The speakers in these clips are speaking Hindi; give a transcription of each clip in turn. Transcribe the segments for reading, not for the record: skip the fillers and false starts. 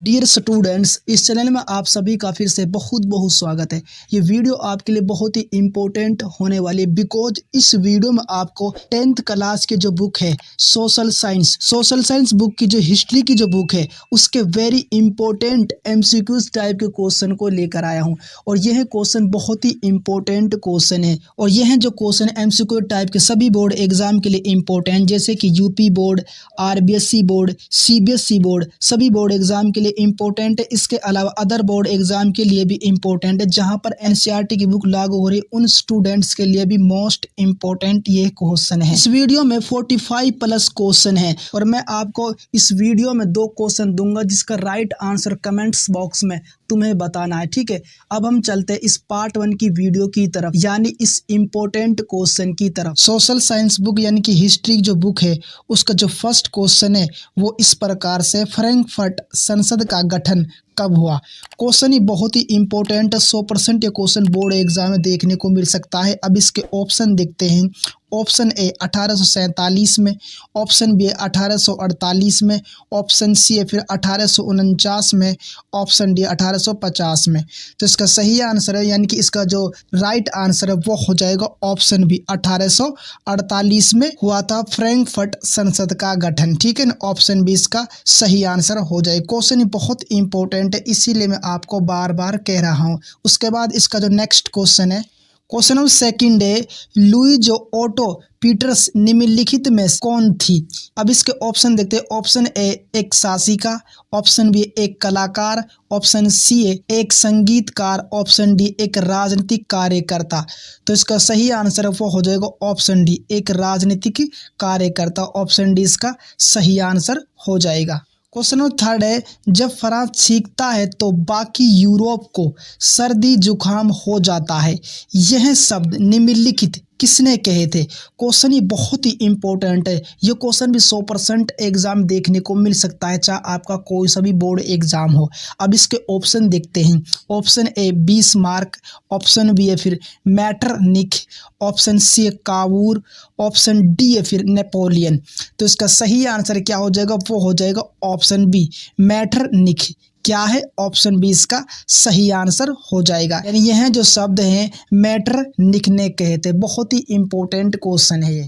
डियर स्टूडेंट्स, इस चैनल में आप सभी का फिर से बहुत बहुत स्वागत है। ये वीडियो आपके लिए बहुत ही इम्पोर्टेंट होने वाली है बिकॉज इस वीडियो में आपको 10th क्लास की जो बुक है सोशल साइंस बुक की जो हिस्ट्री की जो बुक है उसके वेरी इंपॉर्टेंट एमसीक्यूज टाइप के क्वेश्चन को लेकर आया हूँ। और यह क्वेश्चन बहुत ही इंपॉर्टेंट क्वेश्चन है और यह जो क्वेश्चन एमसीक्यू टाइप के सभी बोर्ड एग्जाम के लिए इम्पोर्टेंट, जैसे कि UP board, RBSE board, CBSE board, सभी बोर्ड एग्जाम के लिए इम्पोर्टेंट है। इसके अलावा अदर बोर्ड एग्जाम के लिए भी इम्पोर्टेंट है। जहां पर एनसीईआरटी की बुक लागू हो रही है उन स्टूडेंट्स के लिए भी मोस्ट इम्पोर्टेंट ये क्वेश्चन है। इस वीडियो में 45 प्लस क्वेश्चन है और मैं आपको इस वीडियो में 2 क्वेश्चन दूंगा जिसका राइट आंसर कमेंट्स बॉक्स में तुम्हें बताना है। ठीक है, अब हम चलते हैं इस पार्ट 1 की वीडियो की तरफ, यानी इस इम्पोर्टेंट क्वेश्चन की तरफ। सोशल साइंस बुक यानी कि हिस्ट्री जो बुक है उसका जो फर्स्ट क्वेश्चन है वो इस प्रकार से, फ्रैंकफर्ट संसद का गठन कब हुआ। क्वेश्चन ही बहुत ही इंपॉर्टेंट है, 100% ये क्वेश्चन बोर्ड एग्जाम में देखने को मिल सकता है। अब इसके ऑप्शन देखते हैं। ऑप्शन ए 1847 में, ऑप्शन बी 1848 में, ऑप्शन सी है फिर 1849 में, ऑप्शन डी 1850 में। तो इसका सही आंसर है, यानी कि इसका जो राइट आंसर है वो हो जाएगा ऑप्शन बी, 1848 में हुआ था फ्रैंकफर्ट संसद का गठन। ठीक है ना, ऑप्शन बी इसका सही आंसर हो जाएगा। क्वेश्चन ही बहुत इंपॉर्टेंट है, इसीलिए मैं आपको बार बार कह रहा हूँ। उसके बाद इसका जो नेक्स्ट क्वेश्चन है, क्वेश्चन नंबर सेकंड है, लुई ओटो पीटर्स निम्नलिखित में कौन थी। अब इसके ऑप्शन देखते हैं। ऑप्शन ए एक शासिका, ऑप्शन बी एक कलाकार, ऑप्शन सी एक संगीतकार, ऑप्शन डी एक राजनीतिक कार्यकर्ता। तो इसका सही आंसर वो हो जाएगा ऑप्शन डी, एक राजनीतिक कार्यकर्ता। ऑप्शन डी इसका सही आंसर हो जाएगा। क्वेश्चन नंबर थर्ड है, जब फ्रांस छींकता है तो बाकी यूरोप को सर्दी जुकाम हो जाता है। यह शब्द निम्नलिखित किसने कहे थे। क्वेश्चन ही बहुत ही इंपॉर्टेंट है। ये क्वेश्चन भी 100% एग्जाम देखने को मिल सकता है, चाहे आपका कोई सा भी बोर्ड एग्जाम हो। अब इसके ऑप्शन देखते हैं। ऑप्शन ए बीसमार्क, ऑप्शन बी है फिर मैटरनिख, ऑप्शन सी है कावूर, ऑप्शन डी है फिर नेपोलियन। तो इसका सही आंसर क्या हो जाएगा, वो हो जाएगा ऑप्शन बी, मैटरनिख। क्या है, ऑप्शन बी इसका सही आंसर हो जाएगा। यानी यह जो शब्द हैं मैटरनिख ने कहे थे। बहुत ही इंपॉर्टेंट क्वेश्चन है ये।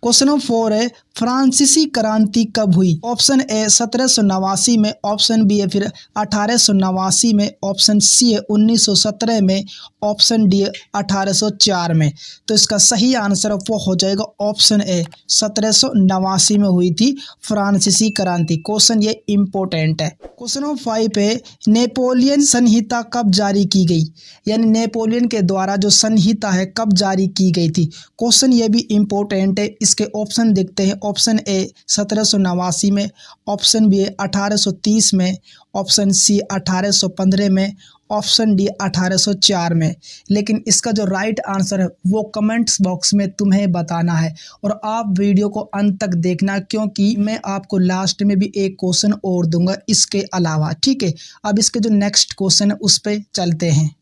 क्वेश्चन नंबर 4 है, फ्रांसीसी क्रांति कब हुई। ऑप्शन ए 1789 में, ऑप्शन बी है फिर 1889 में, ऑप्शन सी है 1917 में, ऑप्शन डी 1804 में। तो इसका सही आंसर वो हो जाएगा ऑप्शन ए, 1789 में हुई थी फ्रांसीसी क्रांति। क्वेश्चन ये इंपॉर्टेंट है। क्वेश्चन नंबर 5 है, नेपोलियन संहिता कब जारी की गई। यानी नेपोलियन के द्वारा जो संहिता है कब जारी की गई थी। क्वेश्चन ये भी इंपॉर्टेंट है। इसके ऑप्शन देखते हैं। ऑप्शन ए 1789 में, ऑप्शन बी 1830 में, ऑप्शन सी 1815 में, ऑप्शन डी 1804 में। लेकिन इसका जो राइट आंसर है वो कमेंट्स बॉक्स में तुम्हें बताना है और आप वीडियो को अंत तक देखना, क्योंकि मैं आपको लास्ट में भी एक क्वेश्चन और दूंगा इसके अलावा। ठीक है, अब इसके जो नेक्स्ट क्वेश्चन है उस पर चलते हैं।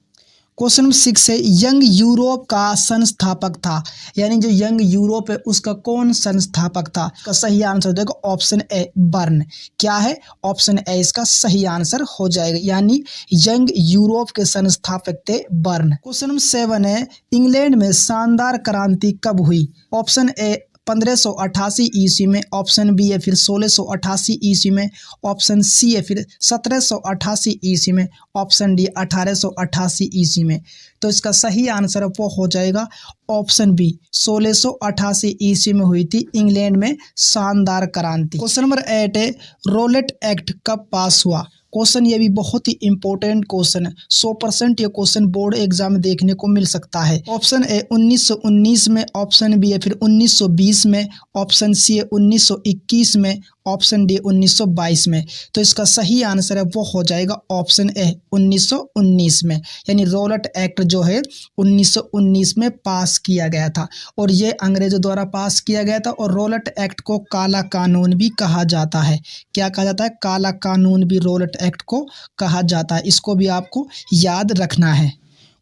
क्वेश्चन नंबर 6 है, यंग यूरोप का संस्थापक था। यानी जो यंग यूरोप है उसका कौन संस्थापक था। इसका सही आंसर हो जाएगा ऑप्शन ए, बर्न। क्या है, ऑप्शन ए इसका सही आंसर हो जाएगा, यानी यंग यूरोप के संस्थापक थे बर्न। क्वेश्चन नंबर 7 है, इंग्लैंड में शानदार क्रांति कब हुई। ऑप्शन ए 1588 ईस्वी में, ऑप्शन बी है फिर 1688 ईस्वी में, ऑप्शन सी है फिर 1788 ईस्वी में, ऑप्शन डी 1888 ईस्वी में। तो इसका सही आंसर वो हो जाएगा ऑप्शन बी, 1688 ईस्वी में हुई थी इंग्लैंड में शानदार क्रांति। क्वेश्चन नंबर 8 है, रोलेट एक्ट कब पास हुआ। क्वेश्चन ये भी बहुत ही इंपॉर्टेंट क्वेश्चन है, 100% ये क्वेश्चन बोर्ड एग्जाम में देखने को मिल सकता है। ऑप्शन ए 1919 में, ऑप्शन बी है फिर 1920 में, ऑप्शन सी है 1921 में, ऑप्शन डी 1922 में। तो इसका सही आंसर है वो हो जाएगा ऑप्शन ए, 1919 में। यानी रोलेट एक्ट जो है 1919 में पास किया गया था और ये अंग्रेजों द्वारा पास किया गया था। और रोलेट एक्ट को काला कानून भी कहा जाता है। क्या कहा जाता है, काला कानून भी रोलेट एक्ट को कहा जाता है। इसको भी आपको याद रखना है।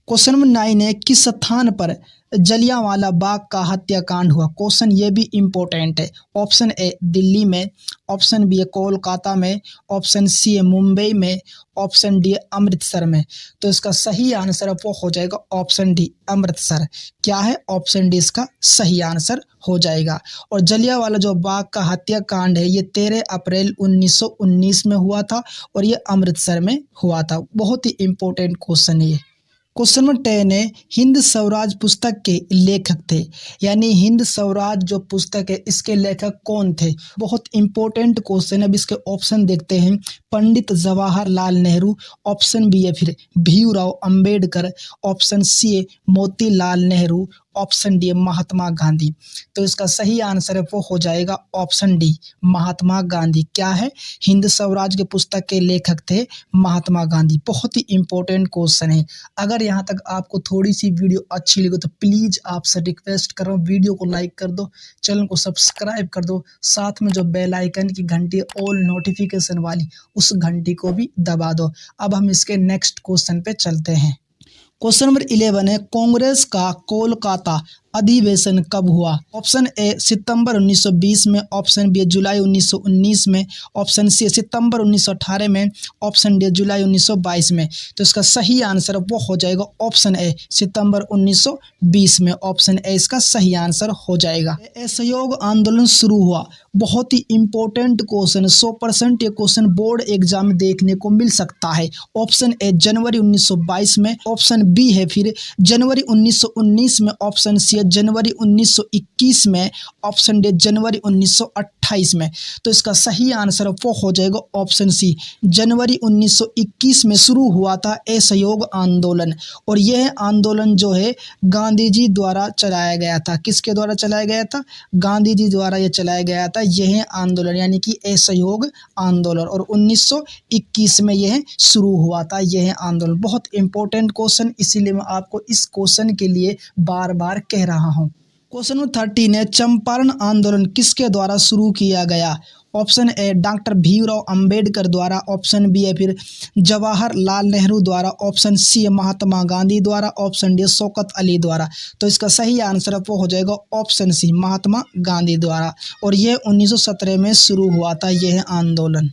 क्वेश्चन नंबर 9 है, किस स्थान पर जलियांवाला बाग का हत्याकांड हुआ। क्वेश्चन ये भी इम्पोर्टेंट है। ऑप्शन ए दिल्ली में, ऑप्शन बी है कोलकाता में, ऑप्शन सी है मुंबई में, ऑप्शन डी है अमृतसर में। तो इसका सही आंसर वो हो जाएगा ऑप्शन डी अमृतसर। क्या है ऑप्शन डी इसका सही आंसर हो जाएगा। और जलियांवाला जो बाग का हत्याकांड है ये 13 अप्रैल 1919 में हुआ था और ये अमृतसर में हुआ था। बहुत ही इम्पोर्टेंट क्वेश्चन है ये। क्वेश्चन नंबर 10 है, हिंद स्वराज पुस्तक के लेखक थे, यानी हिंद स्वराज जो पुस्तक है इसके लेखक कौन थे। बहुत इंपॉर्टेंट क्वेश्चन है। अब इसके ऑप्शन देखते हैं। पंडित जवाहरलाल नेहरू, ऑप्शन बी है फिर भीमराव अंबेडकर, ऑप्शन सी है मोतीलाल नेहरू, ऑप्शन डी है महात्मा गांधी। तो इसका सही आंसर है वो हो जाएगा ऑप्शन डी महात्मा गांधी। क्या है, हिंद स्वराज के पुस्तक के लेखक थे महात्मा गांधी। बहुत ही इंपॉर्टेंट क्वेश्चन है। अगर यहाँ तक आपको थोड़ी सी वीडियो अच्छी लगी तो प्लीज़ आपसे रिक्वेस्ट कर रहा हूँ, वीडियो को लाइक कर दो, चैनल को सब्सक्राइब कर दो, साथ में जो बेल आइकन की घंटी है ऑल नोटिफिकेशन वाली उस घंटी को भी दबा दो। अब हम इसके नेक्स्ट क्वेश्चन पे चलते हैं। क्वेश्चन नंबर 11 है, कांग्रेस का कोलकाता अधिवेशन कब हुआ। ऑप्शन ए सितंबर 1920 में, ऑप्शन बी जुलाई 1919 में, ऑप्शन सी सितंबर 1918 में, ऑप्शन डी जुलाई 1922 में। तो इसका सही आंसर वो हो जाएगा ऑप्शन ए सितंबर 1920 में। ऑप्शन ए इसका सही आंसर हो जाएगा। असहयोग आंदोलन शुरू हुआ। बहुत ही इंपॉर्टेंट क्वेश्चन, 100% ये क्वेश्चन बोर्ड एग्जाम में देखने को मिल सकता है। ऑप्शन ए जनवरी 1922 में, ऑप्शन बी है फिर जनवरी 1919 में, ऑप्शन सी जनवरी 1921 में, ऑप्शन डी जनवरी 1928 में। तो इसका सही आंसर वो हो जाएगा ऑप्शन सी जनवरी 1921 में शुरू हुआ था असहयोग आंदोलन। और यह आंदोलन जो है गांधी जी द्वारा चलाया गया था। किसके द्वारा चलाया गया था, गांधी जी द्वारा यह चलाया गया था यह आंदोलन, यानी कि असहयोग आंदोलन। और 1921 में यह शुरू हुआ था यह आंदोलन। बहुत इंपॉर्टेंट क्वेश्चन, इसीलिए मैं आपको इस क्वेश्चन के लिए बार बार कह रहा हूं। क्वेश्चन नंबर 13 है, चंपारण आंदोलन किसके द्वारा शुरू किया गया। Option A doctor Bhimrao Ambedkar द्वारा, ऑप्शन बी है फिर जवाहरलाल नेहरू द्वारा, ऑप्शन सी है महात्मा गांधी द्वारा, ऑप्शन डी शौकत अली द्वारा। तो इसका सही आंसर वो हो जाएगा ऑप्शन सी महात्मा गांधी द्वारा। और यह 1917 में शुरू हुआ था यह आंदोलन।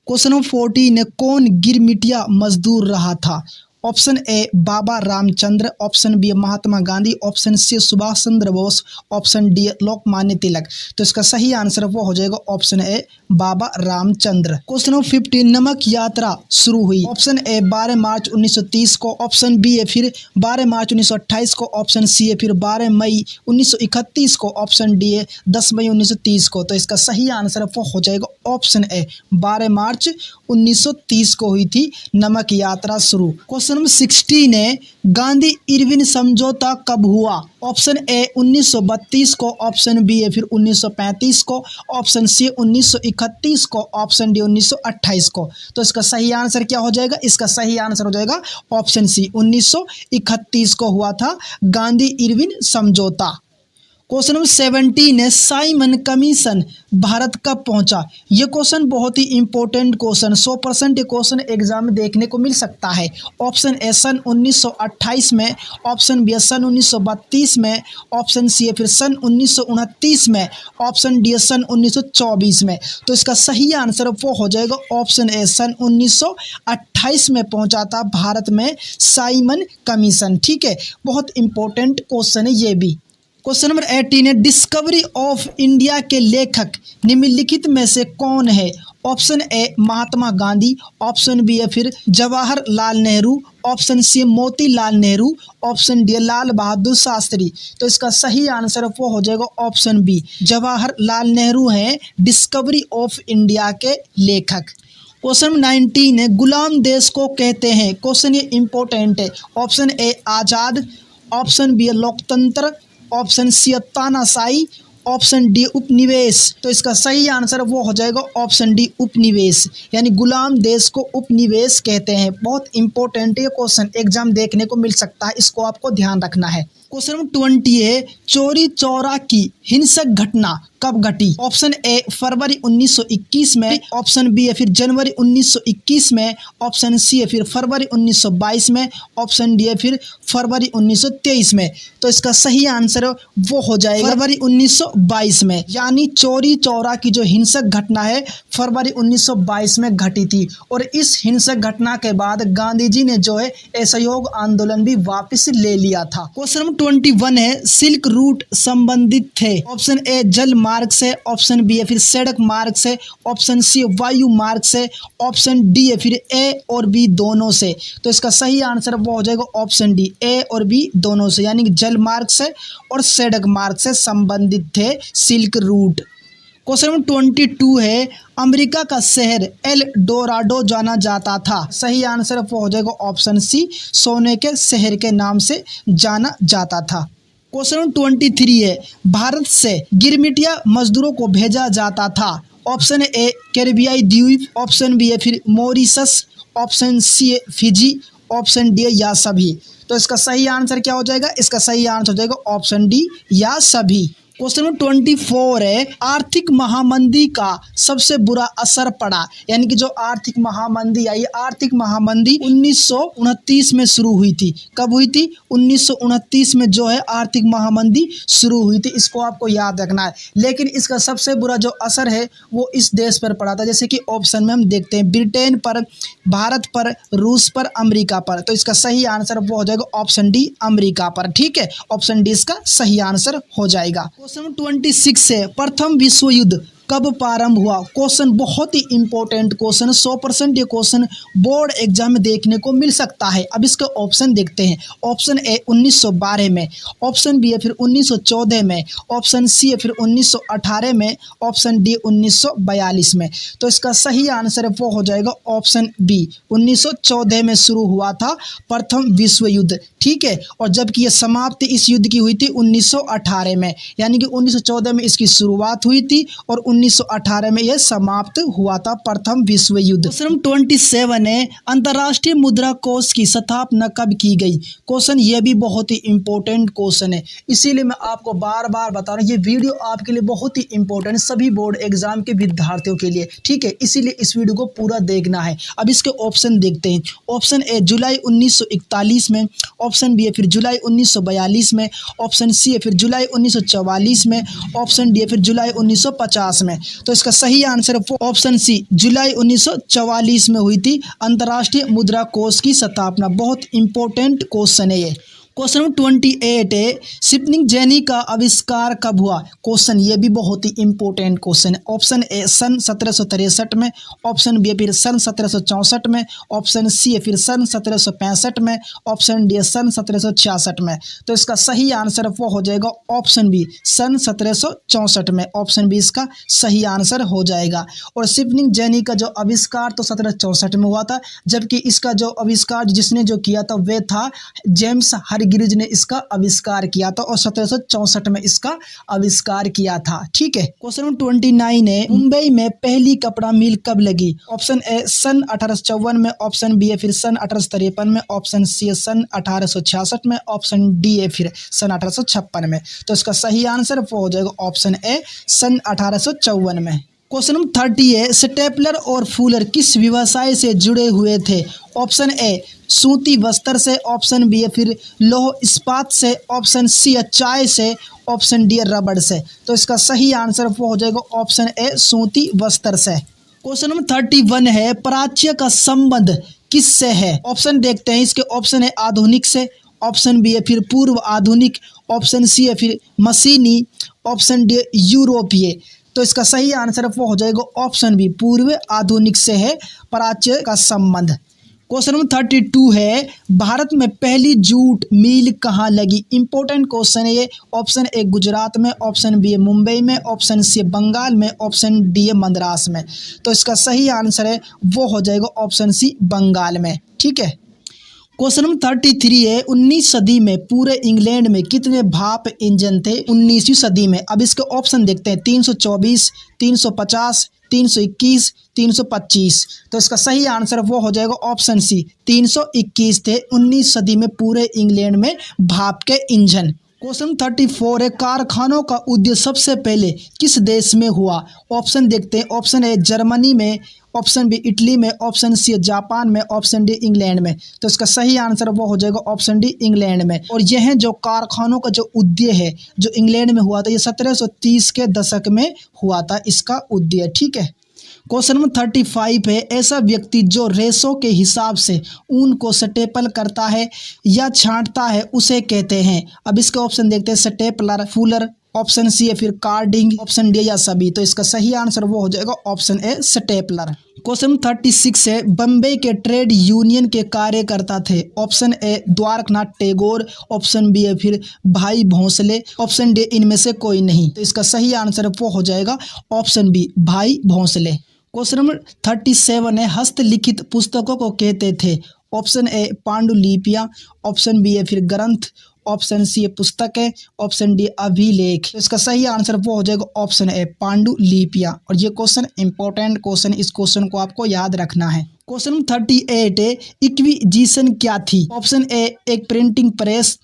क्वेश्चन नंबर 14 है, कौन गिरमिटिया मजदूर रहा था। Option A Baba Ramchandra, option B Mahatma Gandhi, option C Subhash Chandra Bose, option D Lokmanya Tilak. तो इसका सही आंसर वो हो जाएगा option A Baba Ramchandra. Question number 15, नमक यात्रा शुरू हुई। ऑप्शन ए 12 मार्च 1930 को, ऑप्शन बी है फिर 12 मार्च 1928 को, ऑप्शन सी है फिर 12 मई 1931 को, ऑप्शन डी है 10 मई 1930 को। तो इसका सही आंसर वो हो जाएगा ऑप्शन ए 12 मार्च 1930 को हुई थी नमक यात्रा शुरू। क्वेश्चन नंबर 16 है, गांधी इरविन समझौता कब हुआ। ऑप्शन ए 1932 को, ऑप्शन बी है फिर 1935 को, ऑप्शन सी 1931 को, ऑप्शन डी 1928 को। तो इसका सही आंसर क्या हो जाएगा, इसका सही आंसर हो जाएगा ऑप्शन सी 1931 को हुआ था गांधी इरविन समझौता। क्वेश्चन नंबर 17 है, साइमन कमीशन भारत कब पहुंचा। ये क्वेश्चन बहुत ही इंपॉर्टेंट क्वेश्चन, 100% ये क्वेश्चन एग्जाम में देखने को मिल सकता है। ऑप्शन ए सन 1928 में, ऑप्शन बी सन 1932 में, ऑप्शन सी है फिर सन 1929 में, ऑप्शन डी सन 1924 में। तो इसका सही आंसर वो हो जाएगा ऑप्शन ए सन 1928 में पहुंचा था भारत में साइमन कमीशन। ठीक है, बहुत इंपॉर्टेंट क्वेश्चन है ये भी। क्वेश्चन नंबर 18 है, डिस्कवरी ऑफ इंडिया के लेखक निम्नलिखित में से कौन है। Option A Mahatma Gandhi, option B है फिर Jawaharlal Nehru, option C Motilal Nehru, option D Lal Bahadur Shastri. तो इसका सही आंसर वो हो जाएगा ऑप्शन बी जवाहरलाल नेहरू हैं डिस्कवरी ऑफ इंडिया के लेखक। क्वेश्चन नंबर 19 है, गुलाम देश को कहते हैं। क्वेश्चन ये इंपॉर्टेंट है। ऑप्शन ए आज़ाद, ऑप्शन बी लोकतंत्र, ऑप्शन सी तानाशाही, ऑप्शन डी उपनिवेश। तो इसका सही आंसर वो हो जाएगा ऑप्शन डी उपनिवेश, यानी गुलाम देश को उपनिवेश कहते हैं। बहुत इंपॉर्टेंट ये क्वेश्चन एग्जाम देखने को मिल सकता है, इसको आपको ध्यान रखना है। क्वेश्चन नंबर 20 है, चौरी चौरा की हिंसक घटना कब घटी? ऑप्शन ए फरवरी 1921 में, ऑप्शन बी है फिर जनवरी 1921 में, ऑप्शन सी है फिर फरवरी 1922 में, ऑप्शन डी है फिर फरवरी 1923 में। तो इसका सही आंसर वो हो जाएगा फरवरी 1922 में, यानी चौरी चौरा की जो हिंसक घटना है फरवरी 1922 में घटी थी। और इस हिंसक घटना के बाद गांधी जी ने जो है असहयोग आंदोलन भी वापस ले लिया था। क्वेश्चन नंबर 21 है, सिल्क रूट संबंधित थे। ऑप्शन ए जल मार्ग से, ऑप्शन बी है फिर सड़क मार्ग से, ऑप्शन सी वायु मार्ग से, ऑप्शन डी है फिर ए और बी दोनों से। तो इसका सही आंसर वो हो जाएगा ऑप्शन डी, ए और बी दोनों से, यानी कि जल मार्ग से और सड़क मार्ग से संबंधित थे सिल्क रूट। क्वेश्चन नंबर 22 है, अमेरिका का शहर एल डोराडो जाना जाता था। सही आंसर वो हो जाएगा ऑप्शन सी, सोने के शहर के नाम से जाना जाता था। क्वेश्चन नंबर 23 है, भारत से गिरमिटिया मजदूरों को भेजा जाता था। ऑप्शन ए कैरिबियाई द्वीप, ऑप्शन बी है फिर मॉरिशस, ऑप्शन सी है फिजी, ऑप्शन डी है या सभी। तो इसका सही आंसर क्या हो जाएगा? इसका सही आंसर हो जाएगा ऑप्शन डी, या सभी। क्वेश्चन नंबर 24 है, आर्थिक महामंदी का सबसे बुरा असर पड़ा। यानी कि जो आर्थिक महामंदी आई, आर्थिक महामंदी 1929 में शुरू हुई थी। कब हुई थी? 1929 में जो है आर्थिक महामंदी शुरू हुई थी। इसको आपको याद रखना है। लेकिन इसका सबसे बुरा जो असर है वो इस देश पर पड़ा था। जैसे कि ऑप्शन में हम देखते हैं, ब्रिटेन पर, भारत पर, रूस पर, अमेरिका पर। तो इसका सही आंसर वो हो जाएगा ऑप्शन डी, अमेरिका पर। ठीक है, ऑप्शन डी इसका सही आंसर हो जाएगा। क्वेश्चन 26 है, प्रथम विश्व युद्ध कब प्रारंभ हुआ? क्वेश्चन बहुत ही इंपॉर्टेंट क्वेश्चन, 100% ये क्वेश्चन बोर्ड एग्जाम में देखने को मिल सकता है। अब इसके ऑप्शन देखते हैं। ऑप्शन ए 1912 में, ऑप्शन बी है फिर 1914 में, ऑप्शन सी है फिर 1918 में, ऑप्शन डी 1942 में। तो इसका सही आंसर वो हो जाएगा ऑप्शन बी, 1914 में शुरू हुआ था प्रथम विश्व युद्ध। ठीक है, और जबकि ये समाप्ति इस युद्ध की हुई थी 1918 में, यानी कि 1914 में इसकी शुरुआत हुई थी और 1918 में यह समाप्त हुआ था प्रथम विश्व युद्ध। क्वेश्चन 27 है, अंतर्राष्ट्रीय मुद्रा कोष की स्थापना कब की गई? क्वेश्चन ये भी बहुत ही इंपॉर्टेंट क्वेश्चन है, इसीलिए मैं आपको बार बार बता रहा हूँ। ये वीडियो आपके लिए बहुत ही इंपॉर्टेंट है, सभी बोर्ड एग्जाम के विद्यार्थियों के लिए। ठीक है, इसीलिए इस वीडियो को पूरा देखना है। अब इसके ऑप्शन देखते हैं। ऑप्शन ए जुलाई 1941 में, ऑप्शन बी है फिर जुलाई 1942 में, ऑप्शन सी है फिर जुलाई 1944 में, ऑप्शन डी है फिर जुलाई 1950 में। तो इसका सही आंसर ऑप्शन सी, जुलाई 1944 में हुई थी अंतर्राष्ट्रीय मुद्रा कोष की स्थापना। बहुत इंपॉर्टेंट क्वेश्चन है ये। क्वेश्चन नंबर 28 है, स्पिनिंग जेनी का आविष्कार कब हुआ? क्वेश्चन ये भी बहुत ही इंपॉर्टेंट क्वेश्चन है। ऑप्शन ए सन 1763 में, ऑप्शन बी फिर सन 1764 में, ऑप्शन सी है फिर सन 1765 में, ऑप्शन डी सन 1766 में। तो इसका सही आंसर वो हो जाएगा ऑप्शन बी, सन 1764 में। ऑप्शन बी इसका सही आंसर हो जाएगा। और स्पिनिंग जेनी का जो आविष्कार तो 1764 में हुआ था, जबकि इसका जो आविष्कार जिसने जो किया था वह था जेम्स हरग्रीव्स ने इसका आविष्कार किया था और 1764 में इसका आविष्कार किया था। ठीक है, क्वेश्चन नंबर 29 है, मुंबई में पहली कपड़ा मिल कब लगी? ऑप्शन ए सन 1854 में, ऑप्शन बी है फिर सन 1853 में, ऑप्शन सी है सन 1866 में, ऑप्शन डी है फिर सन 1856 में। तो इसका सही आंसर वो हो जाएगा ऑप्शन ए, सन 1854 में। क्वेश्चन नंबर 30 है, स्टेपलर और फूलर किस व्यवसाय से जुड़े हुए थे? ऑप्शन ए सूती वस्त्र से, ऑप्शन बी है फिर लौह इस्पात से, ऑप्शन सी है चाय से, ऑप्शन डी है रबड़ से। तो इसका सही आंसर वो हो जाएगा ऑप्शन ए, सूती वस्त्र से। क्वेश्चन नंबर 31 है, प्राच्य का संबंध किससे है? ऑप्शन देखते हैं। इसके ऑप्शन है आधुनिक से, ऑप्शन बी है फिर पूर्व आधुनिक, ऑप्शन सी है फिर मशीनी, ऑप्शन डी यूरोपीय। तो इसका सही आंसर वो हो जाएगा ऑप्शन बी, पूर्व आधुनिक से है प्राच्य का संबंध। क्वेश्चन नंबर 32 है, भारत में पहली जूट मिल कहाँ लगी? इंपॉर्टेंट क्वेश्चन है ये। ऑप्शन ए गुजरात में, ऑप्शन बी है मुंबई में, ऑप्शन सी बंगाल में, ऑप्शन डी है मद्रास में। तो इसका सही आंसर है वो हो जाएगा ऑप्शन सी, बंगाल में। ठीक है, क्वेश्चन नंबर 33 है, 19 सदी में पूरे इंग्लैंड में कितने भाप इंजन थे 19वीं सदी में? अब इसके ऑप्शन देखते हैं, 324, 350, 321, 325। तो इसका सही आंसर वो हो जाएगा ऑप्शन सी 321 थे 19 सदी में पूरे इंग्लैंड में भाप के इंजन। क्वेश्चन 34 है, कारखानों का उदय सबसे पहले किस देश में हुआ? ऑप्शन देखते हैं। ऑप्शन ए जर्मनी में, ऑप्शन बी इटली में, ऑप्शन सी जापान में, ऑप्शन डी इंग्लैंड में। तो इसका सही आंसर वो हो जाएगा ऑप्शन डी इंग्लैंड में। और यह जो कारखानों का जो उदय है जो इंग्लैंड में हुआ था, ये 1730 के दशक में हुआ था इसका उदय। ठीक है। क्वेश्चन नंबर 35 है, ऐसा व्यक्ति जो रेशों के हिसाब से ऊन को स्टेपल करता है या छांटता है उसे कहते हैं। अब इसके ऑप्शन देखते हैं। स्टेपलर, फूलर, ऑप्शन सी है फिर कार्डिंग, ऑप्शन डी या सभी। तो इसका सही आंसर वो हो जाएगा ऑप्शन ए स्टेपलर। क्वेश्चन 36 है, बम्बई के ट्रेड यूनियन के कार्यकर्ता थे। Option A Dwarkanath Tagore, option B है फिर भाई भोंसले, ऑप्शन डी इनमें से कोई नहीं। तो इसका सही आंसर वो हो जाएगा ऑप्शन बी भाई भोंसले। क्वेश्चन नंबर 37 है, हस्तलिखित पुस्तकों को कहते थे। ऑप्शन ए पांडुलिपियां, ऑप्शन बी है फिर ग्रंथ, ऑप्शन सी है पुस्तकें, ऑप्शन डी अभिलेख। तो इसका सही आंसर वो हो जाएगा ऑप्शन ए पांडुलिपियां। और ये क्वेश्चन इंपॉर्टेंट क्वेश्चन, इस क्वेश्चन को आपको याद रखना है। क्वेश्चन 38 है, इक्विजिशन क्या थी? ऑप्शन ए एक प्रिंटिंग प्रेस,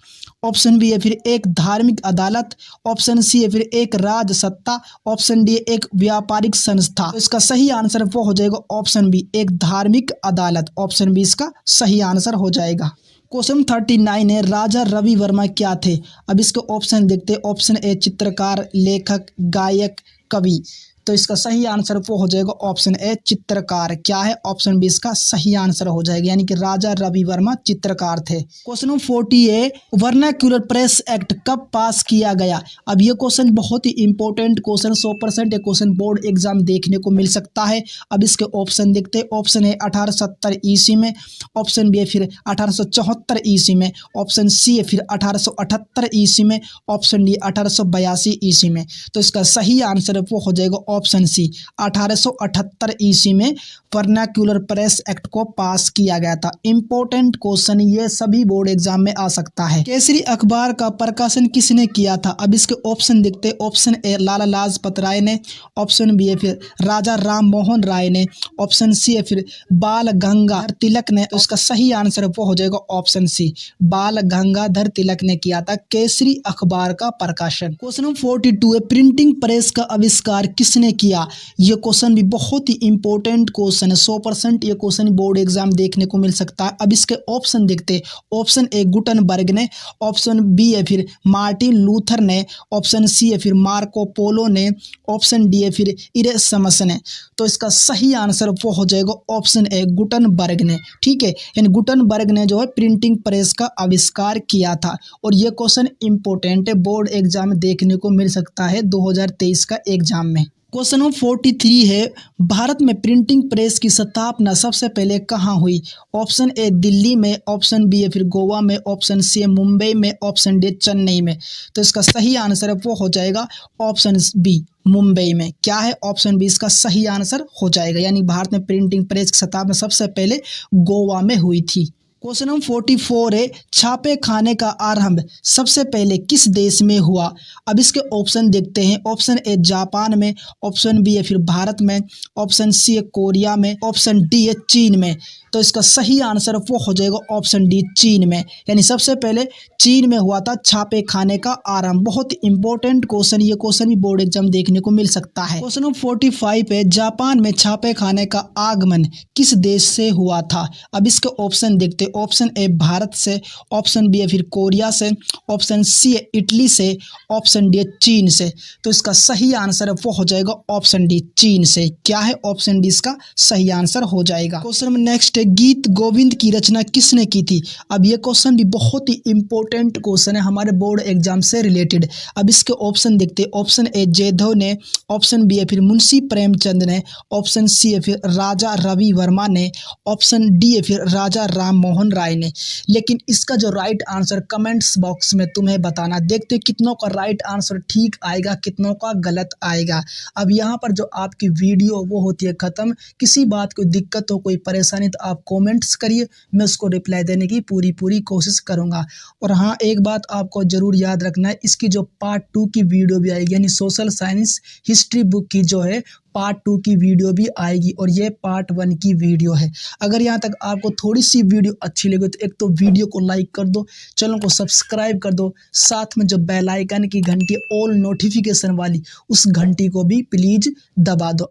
ऑप्शन बी है फिर एक धार्मिक अदालत, ऑप्शन सी है फिर एक राजसत्ता, ऑप्शन डी एक व्यापारिक संस्था। तो इसका सही आंसर वो हो जाएगा ऑप्शन बी एक धार्मिक अदालत। ऑप्शन बी इसका सही आंसर हो जाएगा। क्वेश्चन 39 है, राजा रवि वर्मा क्या थे? अब इसके ऑप्शन देखते हैं। ऑप्शन ए चित्रकार, लेखक, गायक, कवि। तो इसका सही आंसर वो हो जाएगा ऑप्शन ए चित्रकार। क्या है? ऑप्शन बी इसका सही आंसर हो जाएगा, यानी कि राजा रवि वर्मा चित्रकार थे। क्वेश्चन 40 है, वर्नाक्यूलर प्रेस एक्ट कब पास किया गया? अब ये क्वेश्चन बहुत ही इंपॉर्टेंट क्वेश्चन, 100% ये क्वेश्चन बोर्ड एग्जाम देखने को मिल सकता है। अब इसके ऑप्शन देखते हैं। ऑप्शन है 1870 ईस्वी में, ऑप्शन बी है फिर 1874 ईस्वी में, ऑप्शन सी है फिर 1878 ईस्वी में, ऑप्शन डी 1882 ईस्वी में। तो इसका सही आंसर वो हो जाएगा ऑप्शन सी 1878 ईस्वी में वर्नाक्यूलर प्रेस एक्ट को पास किया गया था। इंपॉर्टेंट क्वेश्चन, ये सभी बोर्ड एग्जाम में आ सकता है। केसरी अखबार का प्रकाशन किसने किया था? अब इसके ऑप्शन देखते हैं। ऑप्शन ए लाला लाजपत राय ने, ऑप्शन बी है फिर राजा राम मोहन राय ने, ऑप्शन सी है फिर बाल गंगाधर तिलक ने। तो इसका सही आंसर वो हो जाएगा ऑप्शन सी बाल गंगाधर तिलक ने किया था केसरी अखबार का प्रकाशन। क्वेश्चन 42 है, प्रिंटिंग प्रेस का आविष्कार किसने किया? ये क्वेश्चन भी बहुत ही इंपॉर्टेंट क्वेश्चन है, 100% ये क्वेश्चन बोर्ड एग्जाम देखने को मिल सकता है। अब इसके ऑप्शन देखते हैं। ऑप्शन ए गुटनबर्ग ने, ऑप्शन बी है फिर मार्टिन लूथर ने, ऑप्शन सी है फिर मार्को पोलो ने, ऑप्शन डी है फिर इरेस्मस ने। तो इसका सही आंसर वो हो जाएगा ऑप्शन ए गुटनबर्ग ने। ठीक है, यानी गुटनबर्ग ने जो है प्रिंटिंग प्रेस का आविष्कार किया था। और ये क्वेश्चन इंपॉर्टेंट है, बोर्ड एग्जाम देखने को मिल सकता है 2023 का एग्जाम में। क्वेश्चन नंबर 43 है, भारत में प्रिंटिंग प्रेस की स्थापना सबसे पहले कहाँ हुई? ऑप्शन ए दिल्ली में, ऑप्शन बी है फिर गोवा में, ऑप्शन सी है मुंबई में, ऑप्शन डी चेन्नई में। तो इसका सही आंसर वो हो जाएगा ऑप्शन बी मुंबई में। क्या है? ऑप्शन बी इसका सही आंसर हो जाएगा, यानी भारत में प्रिंटिंग प्रेस की स्थापना सबसे पहले गोवा में हुई थी। क्वेश्चन नंबर 44 है, छापे खाने का आरंभ सबसे पहले किस देश में हुआ? अब इसके ऑप्शन देखते हैं। ऑप्शन ए जापान में, ऑप्शन बी है फिर भारत में, ऑप्शन सी है कोरिया में, ऑप्शन डी है चीन में। तो इसका सही आंसर वो हो जाएगा ऑप्शन डी चीन में, यानी सबसे पहले चीन में हुआ था छापे खाने का आरंभ। बहुत इंपॉर्टेंट क्वेश्चन, ये क्वेश्चन भी बोर्ड एग्जाम देखने को मिल सकता है। क्वेश्चन नंबर 45 है, जापान में छापे खाने का आगमन किस देश से हुआ था? अब इसके ऑप्शन देखते हैं। ऑप्शन ए भारत से, ऑप्शन बी है फिर कोरिया से, ऑप्शन सी है इटली से, ऑप्शन डी है चीन से। तो इसका सही आंसर वो हो जाएगा ऑप्शन डी चीन से। क्या है? ऑप्शन डी इसका सही आंसर हो जाएगा। क्वेश्चन नेक्स्ट, गीत गोविंद की रचना किसने की थी? अब ये क्वेश्चन भी बहुत ही इंपॉर्टेंट क्वेश्चन है हमारे बोर्ड एग्जाम से रिलेटेड। अब इसके ऑप्शन देखते हैं। ऑप्शन ए जयदेव ने, ऑप्शन बी है फिर मुंशी प्रेमचंद ने, ऑप्शन सी है फिर राजा रवि वर्मा ने, ऑप्शन डी है फिर राजा राम मोहन मोहन राय ने। लेकिन इसका जो राइट आंसर कमेंट्स बॉक्स में तुम्हें बताना। देखते हैं कितनों का राइट आंसर ठीक आएगा, कितनों का गलत आएगा। अब यहाँ पर जो आपकी वीडियो वो होती है ख़त्म। किसी बात कोई दिक्कत हो, कोई परेशानी तो आप कमेंट्स करिए, मैं उसको रिप्लाई देने की पूरी कोशिश करूँगा। और हाँ, एक बात आपको ज़रूर याद रखना है, इसकी जो पार्ट 2 की वीडियो भी आएगी, यानी सोशल साइंस हिस्ट्री बुक की जो है पार्ट 2 की वीडियो भी आएगी और ये पार्ट 1 की वीडियो है। अगर यहाँ तक आपको थोड़ी सी वीडियो अच्छी लगी तो एक तो वीडियो को लाइक कर दो, चैनल को सब्सक्राइब कर दो, साथ में जो बेल आइकन की घंटी ऑल नोटिफिकेशन वाली उस घंटी को भी प्लीज़ दबा दो।